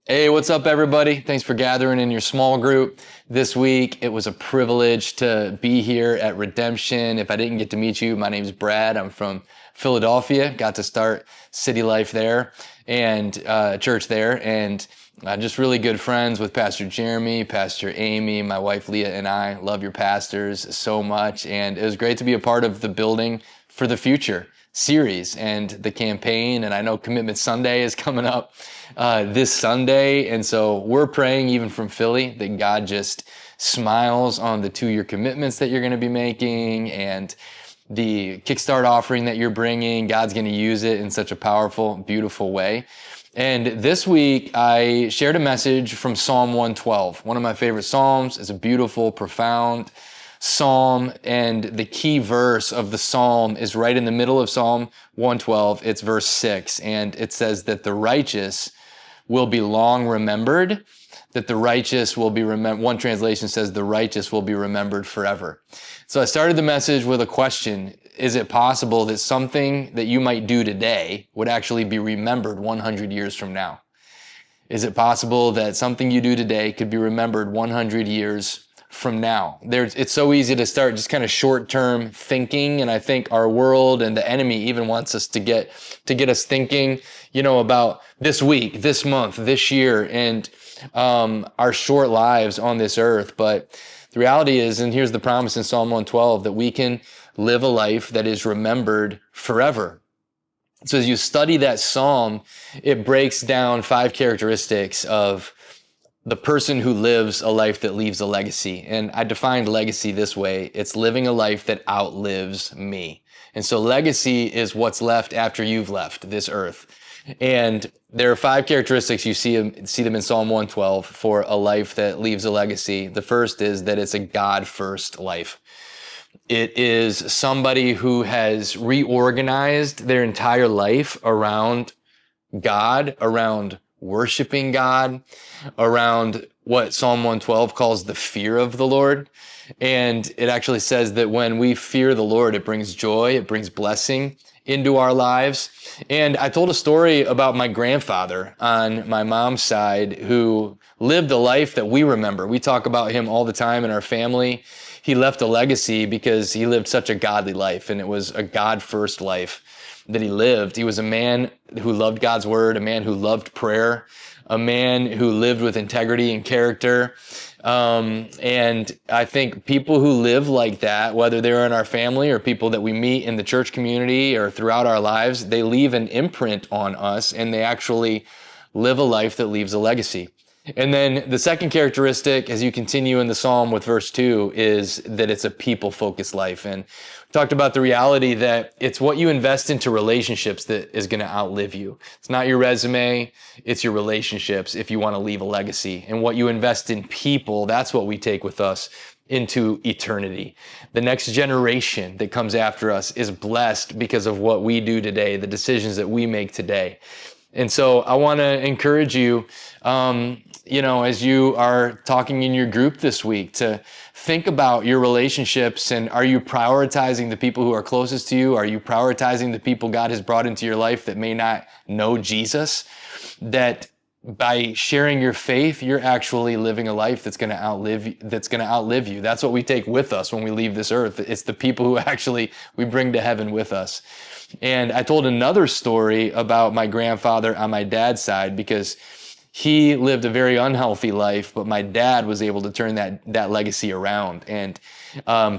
Hey, what's up, everybody? Thanks for gathering in your small group this week. It was a privilege to be here at Redemption. If I didn't get to meet you, my name's Brad. I'm from Philadelphia. Got to start city life there and church there, and just really good friends with Pastor Jeremy, Pastor Amy, my wife Leah, and I. Love your pastors so much, and it was great to be a part of the Building for the Future series and the campaign. And I know Commitment Sunday is coming up this Sunday. And so we're praying even from Philly that God just smiles on the 2-year commitments that you're going to be making and the Kickstart offering that you're bringing. God's going to use it in such a powerful, beautiful way. And this week I shared a message from Psalm 112, one of my favorite Psalms. It's a beautiful, profound psalm, and the key verse of the psalm is right in the middle of Psalm 112. It's verse 6, and it says that the righteous will be long remembered, that the righteous will be remembered. One translation says the righteous will be remembered forever. So I started the message with a question. Is it possible that something that you might do today would actually be remembered 100 years from now? Is it possible that something you do today could be remembered 100 years from now? It's so easy to start just kind of short-term thinking, and I think our world and the enemy even wants us to get us thinking, about this week, this month, this year, and our short lives on this earth. But the reality is, and here's the promise in Psalm 112, that we can live a life that is remembered forever. So as you study that psalm, it breaks down 5 characteristics of the person who lives a life that leaves a legacy. And I defined legacy this way. It's living a life that outlives me. And so legacy is what's left after you've left this earth. And there are 5 characteristics you see them in Psalm 112 for a life that leaves a legacy. The first is that it's a God-first life. It is somebody who has reorganized their entire life around God, around worshiping God, around what Psalm 112 calls the fear of the Lord. And it actually says that when we fear the Lord, it brings joy, it brings blessing into our lives. And I told a story about my grandfather on my mom's side who lived a life that we remember. We talk about him all the time in our family. He left a legacy because he lived such a godly life, and it was a God-first life that he lived. He was a man who loved God's word, a man who loved prayer, a man who lived with integrity and character. And I think people who live like that, whether they're in our family or people that we meet in the church community or throughout our lives, they leave an imprint on us, and they actually live a life that leaves a legacy. And then the second characteristic, as you continue in the psalm with verse 2, is that it's a people-focused life. And we talked about the reality that it's what you invest into relationships that is going to outlive you. It's not your resume, it's your relationships if you want to leave a legacy. And what you invest in people, that's what we take with us into eternity. The next generation that comes after us is blessed because of what we do today, the decisions that we make today. And so I want to encourage you, as you are talking in your group this week, to think about your relationships, and are you prioritizing the people who are closest to you? Are you prioritizing the people God has brought into your life that may not know Jesus? That by sharing your faith, you're actually living a life that's going to outlive you. That's what we take with us when we leave this earth. It's the people who actually we bring to heaven with us. And I told another story about my grandfather on my dad's side because he lived a very unhealthy life, but my dad was able to turn that legacy around. And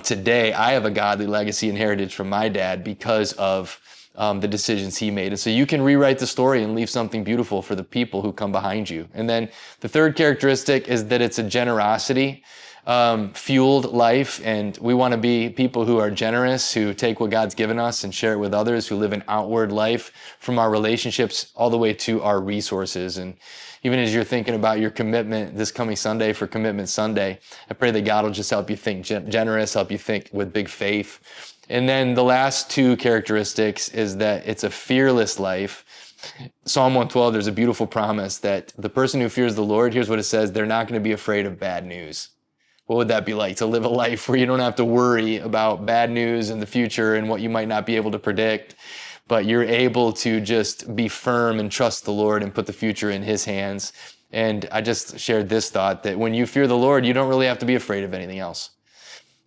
today I have a godly legacy and heritage from my dad because of the decisions he made. And so you can rewrite the story and leave something beautiful for the people who come behind you. And then the third characteristic is that it's a generosity fueled life, and we want to be people who are generous, who take what God's given us and share it with others, who live an outward life from our relationships all the way to our resources. And even as you're thinking about your commitment this coming Sunday for Commitment Sunday, I pray that God will just help you think generous, help you think with big faith. And then the last 2 characteristics is that it's a fearless life. Psalm 112, there's a beautiful promise that the person who fears the Lord, here's what it says, they're not going to be afraid of bad news. What would that be like, to live a life where you don't have to worry about bad news in the future and what you might not be able to predict, but you're able to just be firm and trust the Lord and put the future in His hands? And I just shared this thought that when you fear the Lord, you don't really have to be afraid of anything else.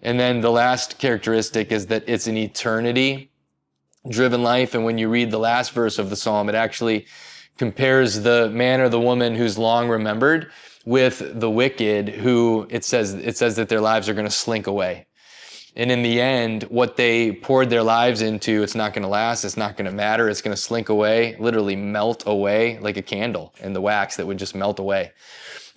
And then the last characteristic is that it's an eternity driven life. And when you read the last verse of the Psalm, it actually compares the man or the woman who's long remembered with the wicked who it says that their lives are going to slink away. And in the end, what they poured their lives into, it's not going to last. It's not going to matter. It's going to slink away, literally melt away like a candle in the wax that would just melt away.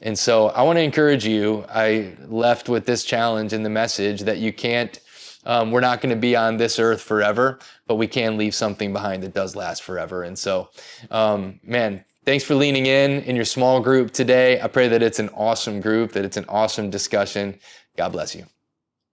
And so I want to encourage you. I left with this challenge in the message that you can't, we're not going to be on this earth forever, but we can leave something behind that does last forever. And so, man, thanks for leaning in your small group today. I pray that it's an awesome group, that it's an awesome discussion. God bless you.